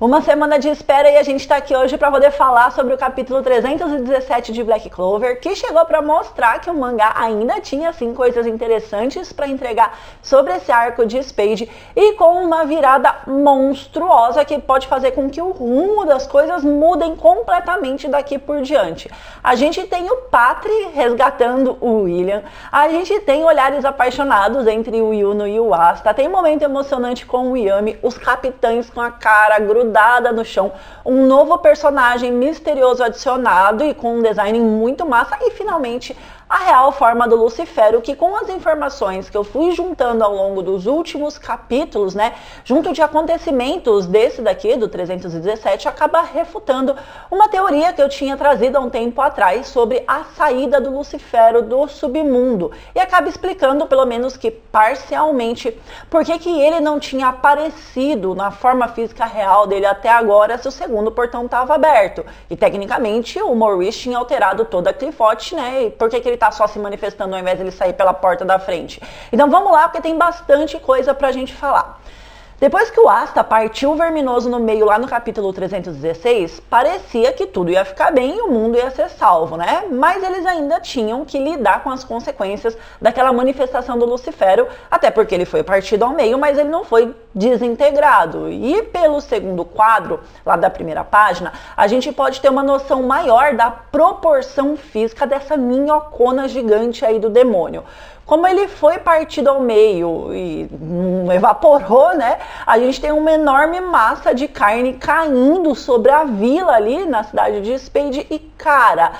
Uma semana de espera e a gente tá aqui hoje para poder falar sobre o capítulo 317 de Black Clover, que chegou para mostrar que o mangá ainda tinha assim coisas interessantes para entregar sobre esse arco de Spade e com uma virada monstruosa que pode fazer com que o rumo das coisas mudem completamente daqui por diante. A gente tem o Patry resgatando o William, a gente tem olhares apaixonados entre o Yuno e o Asta, tem momento emocionante com o Yami, os capitães com a cara grudada no chão, um novo personagem misterioso adicionado e com um design muito massa e finalmente a real forma do Lucifero, que com as informações que eu fui juntando ao longo dos últimos capítulos, né, junto de acontecimentos desse daqui, do 317, acaba refutando uma teoria que eu tinha trazido há um tempo atrás sobre a saída do Lucifero do submundo e acaba explicando, pelo menos que parcialmente, por que ele não tinha aparecido na forma física real dele até agora se o segundo portão estava aberto. E tecnicamente o Maurice tinha alterado toda a Clifote, né, e por que ele tá só se manifestando ao invés de ele sair pela porta da frente. Então vamos lá, porque tem bastante coisa pra gente falar. Depois que o Asta partiu o Verminoso no meio lá no capítulo 316, parecia que tudo ia ficar bem e o mundo ia ser salvo, né? Mas eles ainda tinham que lidar com as consequências daquela manifestação do Lucifero, até porque ele foi partido ao meio, mas ele não foi desintegrado. E pelo segundo quadro, lá da primeira página, a gente pode ter uma noção maior da proporção física dessa minhocona gigante aí do demônio. Como ele foi partido ao meio e não evaporou, né? A gente tem uma enorme massa de carne caindo sobre a vila ali na cidade de Spade e, cara,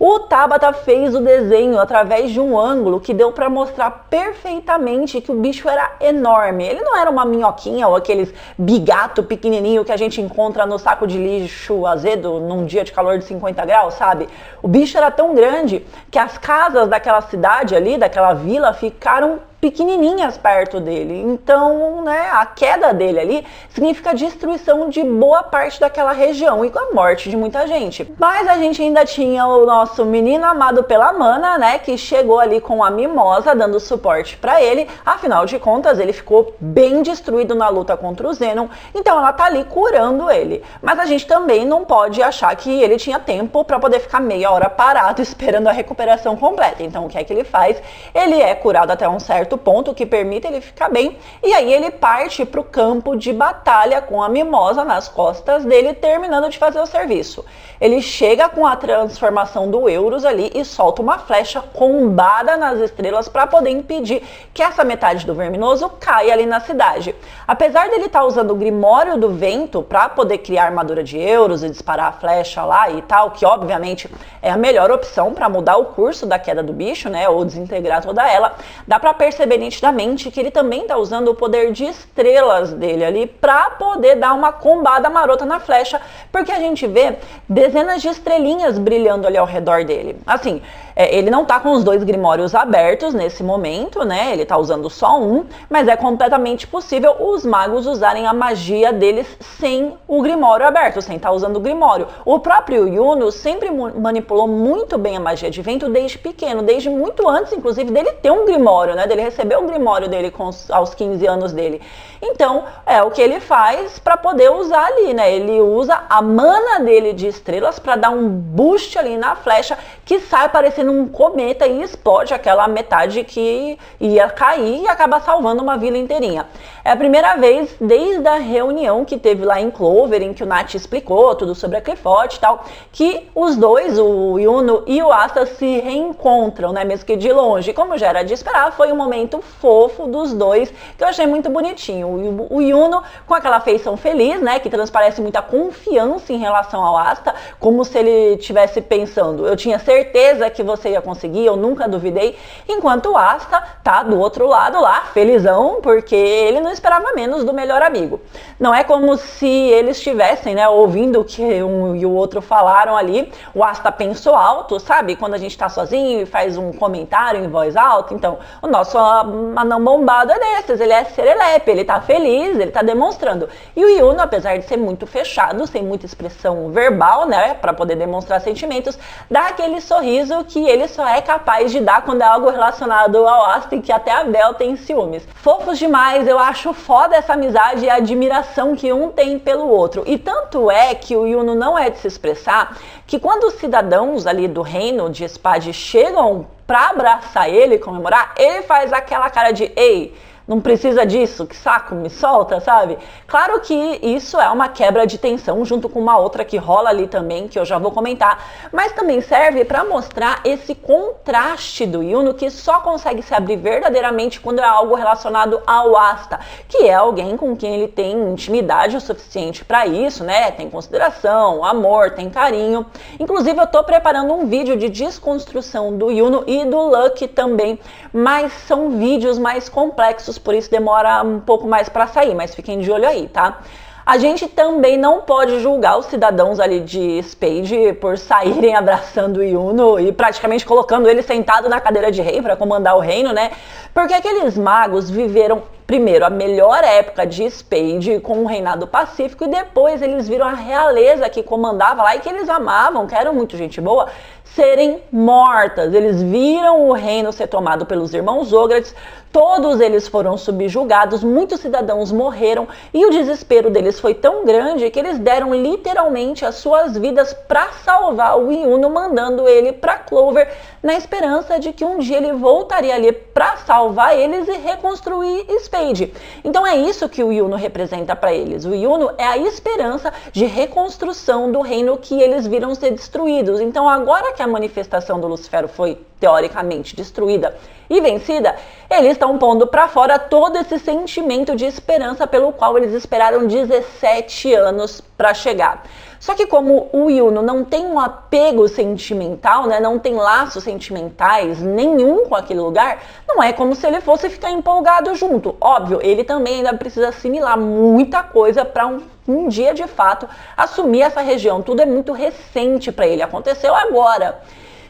o Tabata fez o desenho através de um ângulo que deu para mostrar perfeitamente que o bicho era enorme. Ele não era uma minhoquinha ou aqueles bigato pequenininho que a gente encontra no saco de lixo azedo num dia de calor de 50 graus, sabe? O bicho era tão grande que as casas daquela cidade ali, daquela vila, ficaram pequenininhas perto dele. Então, né, a queda dele ali significa a destruição de boa parte daquela região e com a morte de muita gente. Mas a gente ainda tinha o nosso menino amado pela Mana, né, que chegou ali com a Mimosa dando suporte para ele. Afinal de contas, ele ficou bem destruído na luta contra o Zenon, então ela tá ali curando ele. Mas a gente também não pode achar que ele tinha tempo para poder ficar meia hora parado esperando a recuperação completa. Então, o que é que ele faz? Ele é curado até um certo ponto que permite ele ficar bem, e aí ele parte para o campo de batalha com a Mimosa nas costas dele, terminando de fazer o serviço. Ele chega com a transformação do Euros ali e solta uma flecha combada nas estrelas para poder impedir que essa metade do Verminoso caia ali na cidade. Apesar dele estar usando o Grimório do Vento para poder criar armadura de Euros e disparar a flecha lá e tal, que obviamente é a melhor opção para mudar o curso da queda do bicho, né, ou desintegrar toda ela, dá para perceber nitidamente que ele também está usando o poder de estrelas dele ali para poder dar uma combada marota na flecha, porque a gente vê dezenas de estrelinhas brilhando ali ao redor dele. Assim, ele não tá com os dois grimórios abertos nesse momento, né? Ele tá usando só um, mas é completamente possível os magos usarem a magia deles sem o grimório aberto, sem estar usando o grimório. O próprio Yuno sempre manipulou muito bem a magia de vento desde pequeno, desde muito antes, inclusive, dele ter um grimório, né? Dele receber o grimório dele aos 15 anos dele. Então, é o que ele faz para poder usar ali, né? Ele usa a mana dele de estrelas para dar um boost ali na flecha que sai parecendo um cometa e explode aquela metade que ia cair e acaba salvando uma vila inteirinha. É a primeira vez desde a reunião que teve lá em Clover, em que o Nath explicou tudo sobre a Clifote e tal, que os dois, o Yuno e o Asta, se reencontram, né? Mesmo que de longe. Como já era de esperar, foi um momento fofo dos dois, que eu achei muito bonitinho. O Yuno com aquela feição feliz, né, que transparece muita confiança em relação ao Asta, como se ele estivesse pensando, eu tinha certeza que você ia conseguir, eu nunca duvidei, enquanto o Asta tá do outro lado lá, felizão, porque ele não esperava menos do melhor amigo. Não é como se eles estivessem, né, ouvindo o que um e o outro falaram ali, o Asta pensou alto, sabe, quando a gente tá sozinho e faz um comentário em voz alta. Então, o nosso anão bombado é desses, ele é serelepe, ele tá feliz, ele tá demonstrando. E o Yuno, apesar de ser muito fechado, sem muita expressão verbal, né, para poder demonstrar sentimentos, dá aquele sorriso que que ele só é capaz de dar quando é algo relacionado ao Asta, que até a Bel tem ciúmes. Fofos demais, eu acho foda essa amizade e a admiração que um tem pelo outro. E tanto é que o Yuno não é de se expressar, que quando os cidadãos ali do reino de Spade chegam pra abraçar ele e comemorar, ele faz aquela cara de ei, não precisa disso, que saco, me solta, sabe? Claro que isso é uma quebra de tensão junto com uma outra que rola ali também, que eu já vou comentar, mas também serve para mostrar esse contraste do Yuno, que só consegue se abrir verdadeiramente quando é algo relacionado ao Asta, que é alguém com quem ele tem intimidade o suficiente para isso, né? Tem consideração, amor, tem carinho. Inclusive eu tô preparando um vídeo de desconstrução do Yuno e do Lucky também, mas são vídeos mais complexos, por isso demora um pouco mais para sair, mas fiquem de olho aí, tá? A gente também não pode julgar os cidadãos ali de Spade por saírem abraçando o Yuno e praticamente colocando ele sentado na cadeira de rei para comandar o reino, né? Porque aqueles magos viveram primeiro a melhor época de Spade com um reinado pacífico e depois eles viram a realeza que comandava lá e que eles amavam, que eram muito gente boa, serem mortas. Eles viram o reino ser tomado pelos irmãos Ógrates, todos eles foram subjugados, muitos cidadãos morreram e o desespero deles foi tão grande que eles deram literalmente as suas vidas para salvar o Yuno, mandando ele para Clover na esperança de que um dia ele voltaria ali para salvar eles e reconstruir Spade. Então é isso que o Yuno representa para eles. O Yuno é a esperança de reconstrução do reino que eles viram ser destruídos. Então agora que a manifestação do Lucifero foi teoricamente destruída e vencida, eles estão pondo para fora todo esse sentimento de esperança pelo qual eles esperaram 17 anos para chegar. Só que como o Yuno não tem um apego sentimental, né, não tem laços sentimentais nenhum com aquele lugar, não é como se ele fosse ficar empolgado junto. Óbvio, ele também ainda precisa assimilar muita coisa para um dia de fato assumir essa região. Tudo é muito recente para ele, aconteceu agora.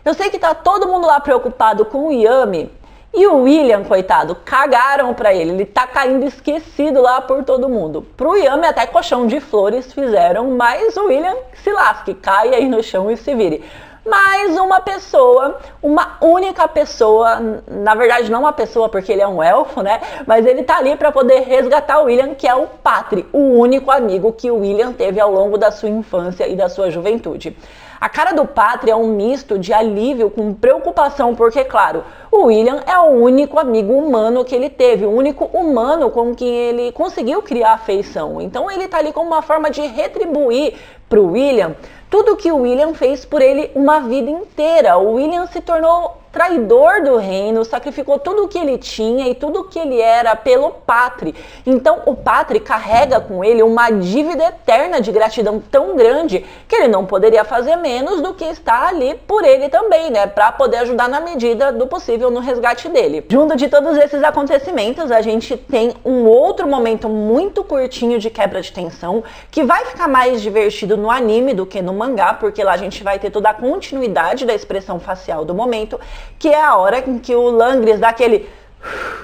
Eu sei que tá todo mundo lá preocupado com o Yami e o William, coitado, cagaram pra ele tá caindo esquecido lá por todo mundo. Pro Yami até colchão de flores fizeram, mas o William se lasque, cai aí no chão e se vire. Mais uma pessoa, uma única pessoa, na verdade não uma pessoa porque ele é um elfo, né? Mas ele tá ali para poder resgatar o William, que é o Patri, o único amigo que o William teve ao longo da sua infância e da sua juventude. A cara do Patri é um misto de alívio com preocupação, porque, claro, o William é o único amigo humano que ele teve, o único humano com quem ele conseguiu criar afeição. Então ele tá ali como uma forma de retribuir pro William tudo que o William fez por ele uma vida inteira. O William se tornou traidor do reino, sacrificou tudo o que ele tinha e tudo o que ele era pelo Patri. Então o Patri carrega com ele uma dívida eterna de gratidão tão grande que ele não poderia fazer menos do que estar ali por ele também, né? Para poder ajudar na medida do possível no resgate dele. Junto de todos esses acontecimentos, a gente tem um outro momento muito curtinho de quebra de tensão, que vai ficar mais divertido no anime do que no mangá, porque lá a gente vai ter toda a continuidade da expressão facial do momento, que é a hora em que o Langris dá aquele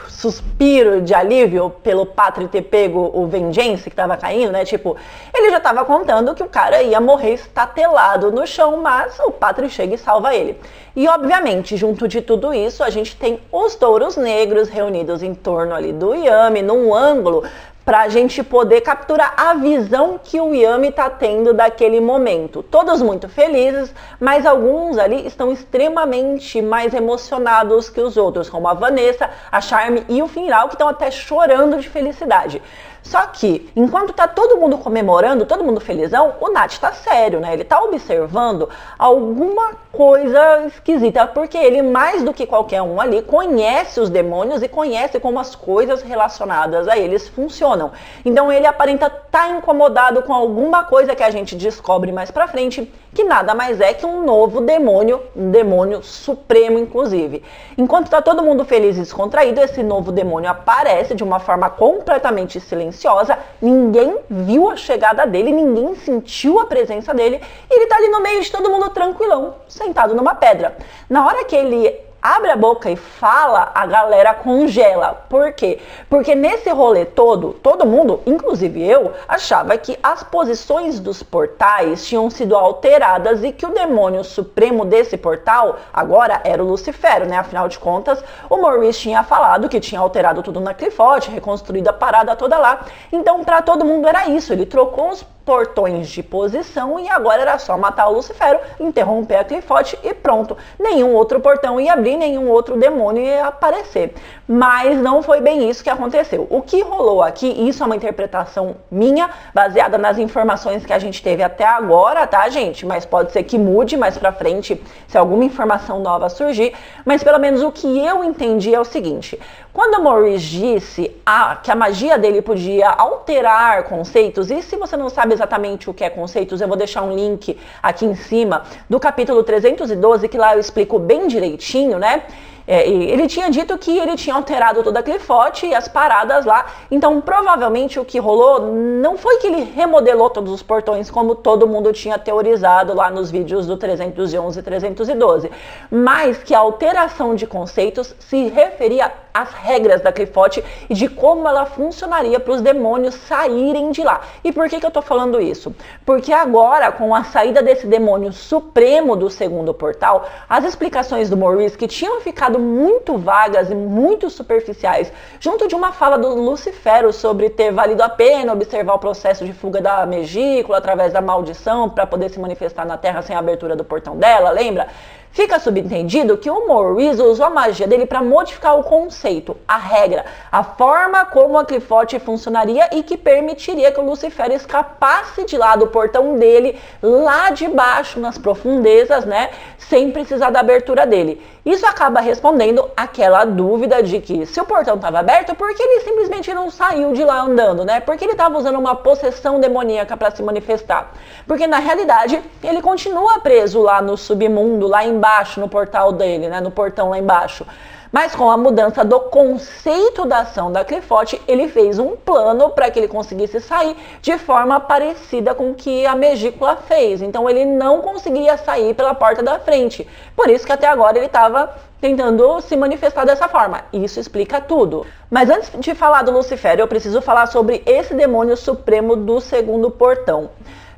suspiro de alívio pelo Patri ter pego o Vengeance que tava caindo, né? Tipo, ele já tava contando que o cara ia morrer estatelado no chão, mas o Patri chega e salva ele. E obviamente, junto de tudo isso, a gente tem os touros negros reunidos em torno ali do Yami, num ângulo, pra gente poder capturar a visão que o Yami tá tendo daquele momento. Todos muito felizes, mas alguns ali estão extremamente mais emocionados que os outros, como a Vanessa, a Charme e o Finral, que estão até chorando de felicidade. Só que, enquanto tá todo mundo comemorando, todo mundo felizão, o Nat tá sério, né? Ele tá observando alguma coisa esquisita, porque ele, mais do que qualquer um ali, conhece os demônios e conhece como as coisas relacionadas a eles funcionam. Então ele aparenta estar incomodado com alguma coisa que a gente descobre mais pra frente, que nada mais é que um novo demônio, um demônio supremo, inclusive. Enquanto tá todo mundo feliz e descontraído, esse novo demônio aparece de uma forma completamente silenciosa, ninguém viu a chegada dele, ninguém sentiu a presença dele, e ele tá ali no meio de todo mundo tranquilão, sentado numa pedra. Na hora que ele abre a boca e fala, a galera congela. Por quê? Porque nesse rolê todo mundo, inclusive eu, achava que as posições dos portais tinham sido alteradas e que o demônio supremo desse portal agora era o Lucifero, né? Afinal de contas, o Maurice tinha falado que tinha alterado tudo na Qliphothe, reconstruído a parada toda lá. Então, para todo mundo era isso. Ele trocou os portões de posição e agora era só matar o Lucifero, interromper a Qliphothe e pronto. Nenhum outro portão ia abrir, nenhum outro demônio ia aparecer. Mas não foi bem isso que aconteceu. O que rolou aqui, isso é uma interpretação minha, baseada nas informações que a gente teve até agora, tá, gente? Mas pode ser que mude mais pra frente, se alguma informação nova surgir. Mas pelo menos o que eu entendi é o seguinte: quando o Maurice disse que a magia dele podia alterar conceitos, e se você não sabe exatamente o que é conceitos, eu vou deixar um link aqui em cima do capítulo 312, que lá eu explico bem direitinho, né? Ele tinha dito que ele tinha alterado toda a Qliphothe e as paradas lá, então provavelmente o que rolou não foi que ele remodelou todos os portões como todo mundo tinha teorizado lá nos vídeos do 311 e 312, mas que a alteração de conceitos se referia às regras da Qliphothe e de como ela funcionaria para os demônios saírem de lá. E por que eu tô falando isso? Porque agora, com a saída desse demônio supremo do segundo portal, as explicações do Maurice, que tinham ficado muito vagas e muito superficiais, junto de uma fala do Lucifero sobre ter valido a pena observar o processo de fuga da Megícula através da maldição para poder se manifestar na Terra sem a abertura do portão dela, lembra? Fica subentendido que o Maurice usou a magia dele para modificar o conceito, a regra, a forma como a Qliphothe funcionaria e que permitiria que o Lucifero escapasse de lá do portão dele, lá de baixo, nas profundezas, né, sem precisar da abertura dele. Isso acaba respondendo aquela dúvida de que se o portão estava aberto, por que ele simplesmente não saiu de lá andando, né? Porque ele estava usando uma possessão demoníaca para se manifestar. Porque na realidade, ele continua preso lá no submundo, lá embaixo, no portal dele, né? No portão lá embaixo. Mas com a mudança do conceito da ação da Qliphothe, ele fez um plano para que ele conseguisse sair de forma parecida com o que a Megícula fez. Então ele não conseguiria sair pela porta da frente. Por isso que até agora ele estava tentando se manifestar dessa forma. Isso explica tudo. Mas antes de falar do Lucifero, eu preciso falar sobre esse demônio supremo do segundo portão.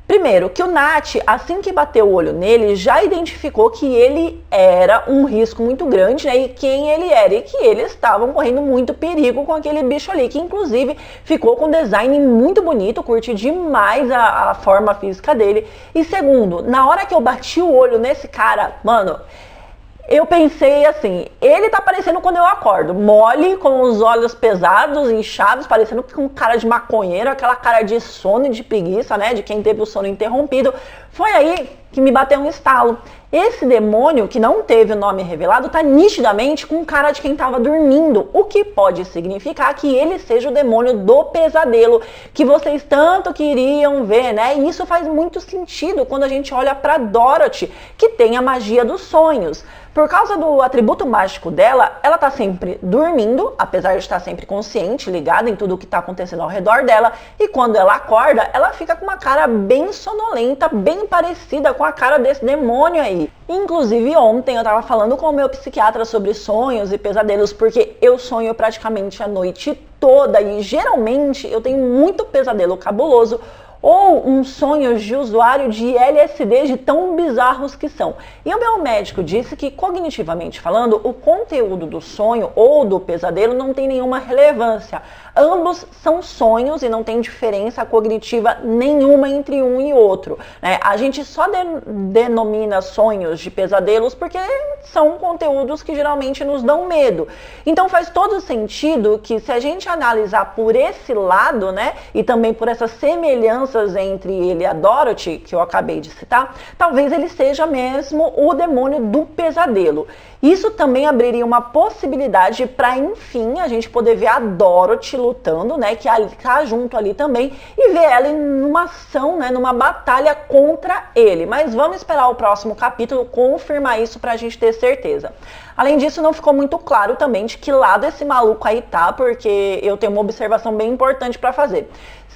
Primeiro, que o Nat, assim que bateu o olho nele, já identificou que ele era um risco muito grande, né? E quem ele era, e que eles estavam correndo muito perigo com aquele bicho ali, que inclusive ficou com um design muito bonito, curti demais a forma física dele. E segundo, na hora que eu bati o olho nesse cara, mano, eu pensei assim, ele tá parecendo quando eu acordo, mole, com os olhos pesados, inchados, parecendo com cara de maconheiro, aquela cara de sono e de preguiça, né, de quem teve o sono interrompido. Foi aí que me bateu um estalo. Esse demônio, que não teve o nome revelado, tá nitidamente com cara de quem tava dormindo, o que pode significar que ele seja o demônio do pesadelo, que vocês tanto queriam ver, né? E isso faz muito sentido quando a gente olha pra Dorothy, que tem a magia dos sonhos. Por causa do atributo mágico dela, ela tá sempre dormindo, apesar de estar sempre consciente, ligada em tudo o que tá acontecendo ao redor dela, e quando ela acorda, ela fica com uma cara bem sonolenta, bem parecida com a cara desse demônio aí. Inclusive ontem eu tava falando com o meu psiquiatra sobre sonhos e pesadelos, porque eu sonho praticamente a noite toda e geralmente eu tenho muito pesadelo cabuloso ou um sonho de usuário de LSD de tão bizarros que são. E o meu médico disse que, cognitivamente falando, o conteúdo do sonho ou do pesadelo não tem nenhuma relevância. Ambos são sonhos e não tem diferença cognitiva nenhuma entre um e outro, né? A gente só denomina sonhos de pesadelos porque são conteúdos que geralmente nos dão medo. Então faz todo sentido que, se a gente analisar por esse lado, né, e também por essas semelhanças entre ele e a Dorothy, que eu acabei de citar, talvez ele seja mesmo o demônio do pesadelo. Isso também abriria uma possibilidade para, enfim, a gente poder ver a Dorothy lutando, né, que tá junto ali também, e ver ela em uma ação, né, numa batalha contra ele. Mas vamos esperar o próximo capítulo confirmar isso pra gente ter certeza. Além disso, não ficou muito claro também de que lado esse maluco aí tá, porque eu tenho uma observação bem importante para fazer.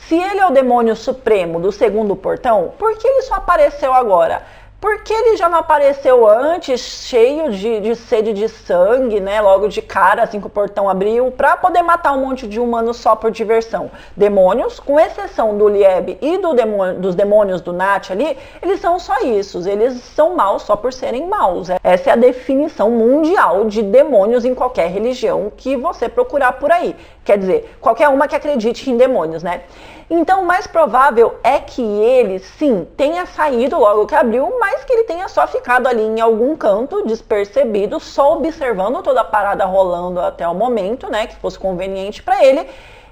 Se ele é o demônio supremo do segundo portão, por que ele só apareceu agora? Porque ele já não apareceu antes, cheio de sede de sangue, né? Logo de cara, assim que o portão abriu, pra poder matar um monte de humanos só por diversão. Demônios, com exceção do Lieb e dos demônios do Nat ali, eles são só isso. Eles são maus só por serem maus. Essa é a definição mundial de demônios em qualquer religião que você procurar por aí. Quer dizer, qualquer uma que acredite em demônios, né? Então, o mais provável é que ele, sim, tenha saído logo que abriu, mas que ele tenha só ficado ali em algum canto, despercebido, só observando toda a parada rolando até o momento, né, que fosse conveniente para ele.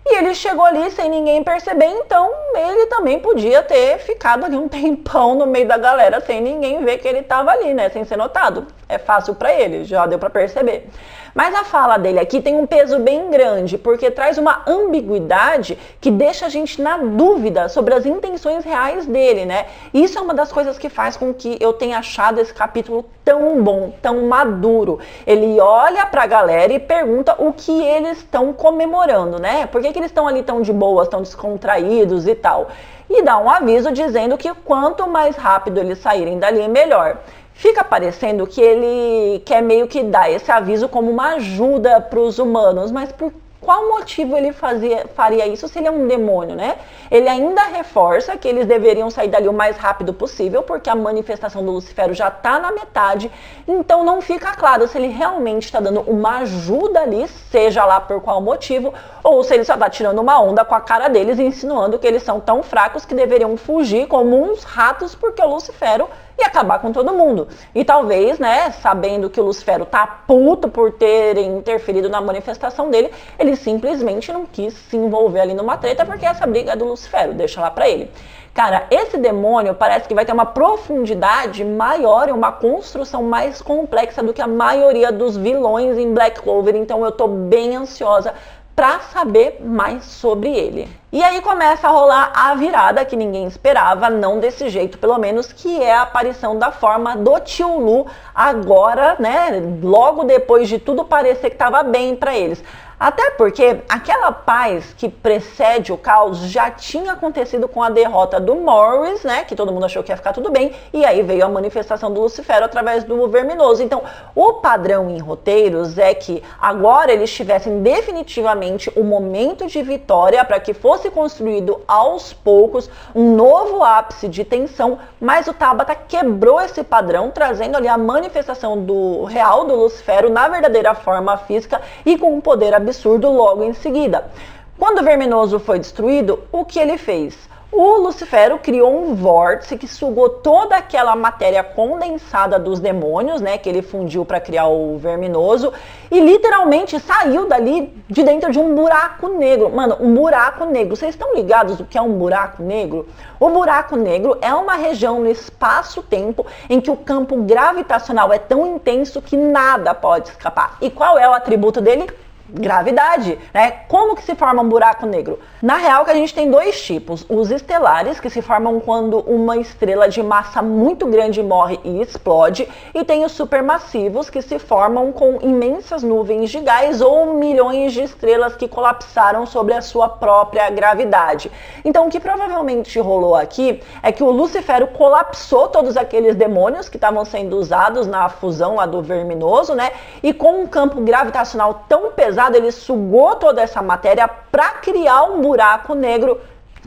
E ele chegou ali sem ninguém perceber, então ele também podia ter ficado ali um tempão no meio da galera sem ninguém ver que ele estava ali, né, sem ser notado. É fácil para ele, já deu para perceber. Mas a fala dele aqui tem um peso bem grande, porque traz uma ambiguidade que deixa a gente na dúvida sobre as intenções reais dele, né? Isso é uma das coisas que faz com que eu tenha achado esse capítulo tão bom, tão maduro. Ele olha pra galera e pergunta o que eles estão comemorando, né? Por que eles estão ali tão de boas, tão descontraídos e tal? E dá um aviso dizendo que quanto mais rápido eles saírem dali, melhor. Fica parecendo que ele quer meio que dar esse aviso como uma ajuda para os humanos, mas por qual motivo ele faria isso se ele é um demônio, né? Ele ainda reforça que eles deveriam sair dali o mais rápido possível, porque a manifestação do Lucifero já está na metade, então não fica claro se ele realmente está dando uma ajuda ali, seja lá por qual motivo, ou se ele só está tirando uma onda com a cara deles, insinuando que eles são tão fracos que deveriam fugir como uns ratos, porque o Lucifero e acabar com todo mundo. E talvez, né, sabendo que o Lucifero tá puto por terem interferido na manifestação dele, ele simplesmente não quis se envolver ali numa treta, porque essa briga é do Lucifero, deixa lá pra ele. Cara, esse demônio parece que vai ter uma profundidade maior e uma construção mais complexa do que a maioria dos vilões em Black Clover, então eu tô bem ansiosa para saber mais sobre ele. E aí começa a rolar a virada que ninguém esperava, não desse jeito pelo menos, que é a aparição da forma do tio Lu agora, né, logo depois de tudo parecer que estava bem para eles. Até porque aquela paz que precede o caos já tinha acontecido com a derrota do Morris, né? Que todo mundo achou que ia ficar tudo bem. E aí veio a manifestação do Lucifero através do Verminoso. Então, o padrão em roteiros é que agora eles tivessem definitivamente o momento de vitória para que fosse construído aos poucos um novo ápice de tensão. Mas o Tabata quebrou esse padrão, trazendo ali a manifestação do real do Lucifero na verdadeira forma física e com um poder absurdo logo em seguida. Quando o Verminoso foi destruído, o que ele fez? O Lucifero criou um vórtice que sugou toda aquela matéria condensada dos demônios, né, que ele fundiu para criar o Verminoso, e literalmente saiu dali de dentro de um buraco negro. Mano, um buraco negro. Vocês estão ligados do que é um buraco negro? O buraco negro é uma região no espaço-tempo em que o campo gravitacional é tão intenso que nada pode escapar. E qual é o atributo dele? Gravidade, né? Como que se forma um buraco negro? Na real que a gente tem dois tipos, os estelares, que se formam quando uma estrela de massa muito grande morre e explode, e tem os supermassivos, que se formam com imensas nuvens de gás ou milhões de estrelas que colapsaram sobre a sua própria gravidade. Então o que provavelmente rolou aqui é que o Lucifero colapsou todos aqueles demônios que estavam sendo usados na fusão lá do Verminoso, né? E com um campo gravitacional tão pesado, ele sugou toda essa matéria para criar um buraco negro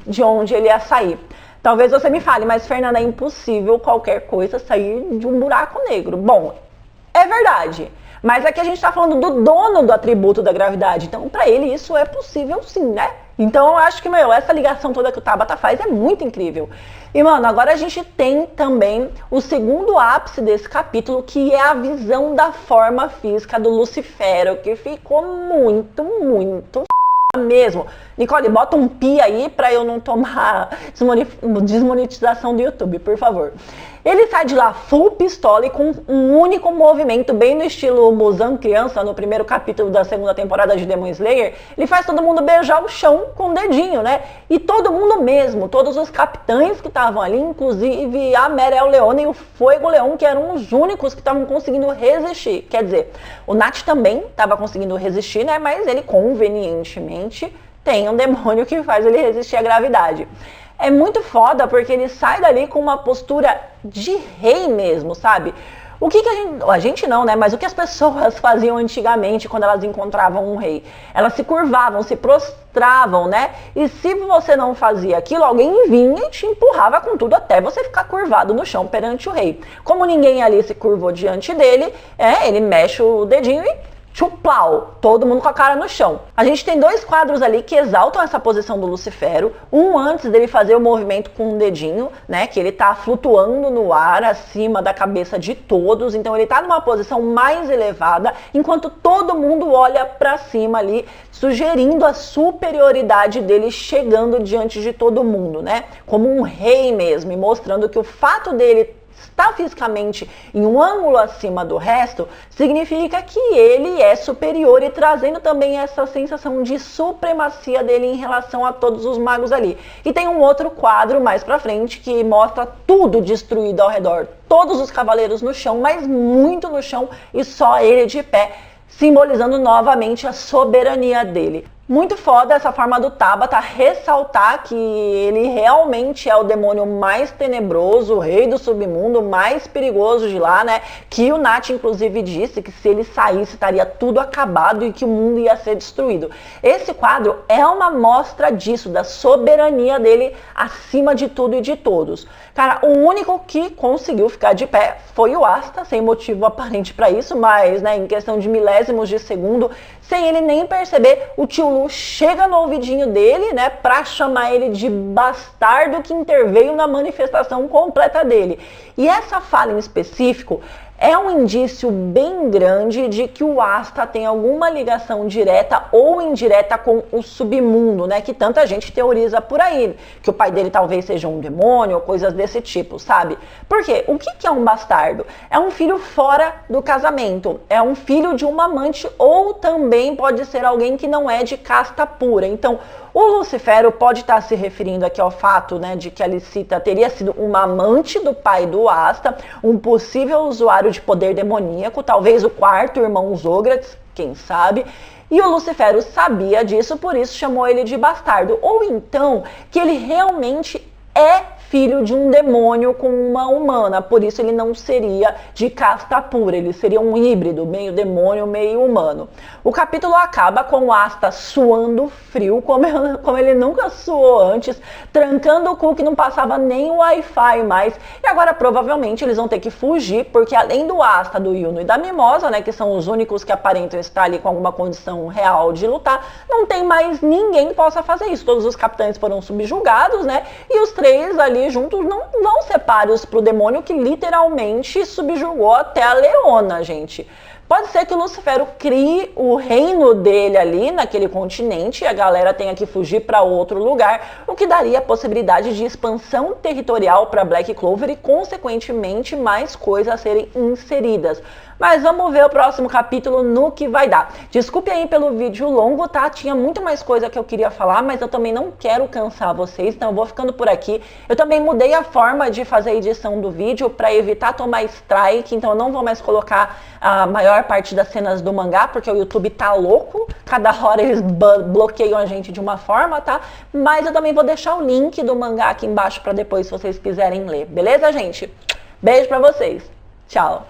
de onde ele ia sair. Talvez você me fale, mas Fernanda, é impossível qualquer coisa sair de um buraco negro. Bom, é verdade. Mas aqui a gente está falando do dono do atributo da gravidade. Então, para ele, isso é possível sim, né? Então, eu acho que, essa ligação toda que o Tabata faz é muito incrível. E, mano, agora a gente tem também o segundo ápice desse capítulo, que é a visão da forma física do Lucifero, que ficou muito mesmo. Nicole, bota um pi aí pra eu não tomar desmonetização do YouTube, por favor. Ele sai de lá full pistola e com um único movimento, bem no estilo Muzan criança, no primeiro capítulo da segunda temporada de Demon Slayer, ele faz todo mundo beijar o chão com o dedinho, né? E todo mundo mesmo, todos os capitães que estavam ali, inclusive a Merel Leone e o Fuego Leão, que eram os únicos que estavam conseguindo resistir. Quer dizer, o Nat também estava conseguindo resistir, né? Mas ele convenientemente tem um demônio que faz ele resistir à gravidade. é muito foda porque ele sai dali com uma postura de rei mesmo, sabe? O que a gente não, né? Mas o que as pessoas faziam antigamente quando elas encontravam um rei? Elas se curvavam, se prostravam, né? E se você não fazia aquilo, alguém vinha e te empurrava com tudo até você ficar curvado no chão perante o rei. Como ninguém ali se curvou diante dele, ele mexe o dedinho e tchuplau, todo mundo com a cara no chão. A gente tem 2 quadros ali que exaltam essa posição do Lucifero. Um antes dele fazer o movimento com o dedinho, né, que ele tá flutuando no ar acima da cabeça de todos. Então ele tá numa posição mais elevada, enquanto todo mundo olha para cima ali, sugerindo a superioridade dele chegando diante de todo mundo, né? Como um rei mesmo, e mostrando que o fato dele estar fisicamente em um ângulo acima do resto, significa que ele é superior e trazendo também essa sensação de supremacia dele em relação a todos os magos ali. E tem um outro quadro mais pra frente que mostra tudo destruído ao redor, todos os cavaleiros no chão, mas muito no chão e só ele de pé, simbolizando novamente a soberania dele. Muito foda essa forma do Tabata ressaltar que ele realmente é o demônio mais tenebroso, o rei do submundo, mais perigoso de lá, né? Que o Nath, inclusive, disse que se ele saísse estaria tudo acabado e que o mundo ia ser destruído. Esse quadro é uma mostra disso, da soberania dele acima de tudo e de todos. Cara, o único que conseguiu ficar de pé foi o Asta, sem motivo aparente para isso, mas, né, em questão de milésimos de segundo, sem ele nem perceber, o tio Lu chega no ouvidinho dele, né, pra chamar ele de bastardo que interveio na manifestação completa dele. E essa fala em específico é um indício bem grande de que o Asta tem alguma ligação direta ou indireta com o submundo, né? Que tanta gente teoriza por aí, que o pai dele talvez seja um demônio ou coisas desse tipo, sabe? Porque o que é um bastardo? É um filho fora do casamento, é um filho de uma amante ou também pode ser alguém que não é de casta pura. Então, o Lucifero pode estar se referindo aqui ao fato, né, de que a Licita teria sido uma amante do pai do Asta, um possível usuário de poder demoníaco, talvez o 4º irmão Zogratis, quem sabe. E o Lucifero sabia disso, por isso chamou ele de bastardo. Ou então, que ele realmente é filho de um demônio com uma humana, por isso ele não seria de casta pura, ele seria um híbrido, meio demônio, meio humano. O capítulo acaba com o Asta suando frio, como ele nunca suou antes, trancando o cu que não passava nem o Wi-Fi mais, e agora provavelmente eles vão ter que fugir, porque além do Asta, do Yuno e da Mimosa, né, que são os únicos que aparentam estar ali com alguma condição real de lutar, não tem mais ninguém que possa fazer isso. Todos os capitães foram subjugados, né, e os 3 ali juntos não vão ser páreos pro demônio que literalmente subjugou até a Leona, gente. Pode ser que o Lucifero crie o reino dele ali naquele continente e a galera tenha que fugir para outro lugar, o que daria a possibilidade de expansão territorial para Black Clover e, consequentemente, mais coisas a serem inseridas. Mas vamos ver o próximo capítulo no que vai dar. Desculpe aí pelo vídeo longo, tá? Tinha muito mais coisa que eu queria falar, mas eu também não quero cansar vocês, então eu vou ficando por aqui. Eu também mudei a forma de fazer a edição do vídeo para evitar tomar strike, então eu não vou mais colocar a maior parte das cenas do mangá, porque o YouTube tá louco, cada hora eles bloqueiam a gente de uma forma, tá? Mas eu também vou deixar o link do mangá aqui embaixo para depois, se vocês quiserem ler, beleza, gente? Beijo pra vocês, tchau!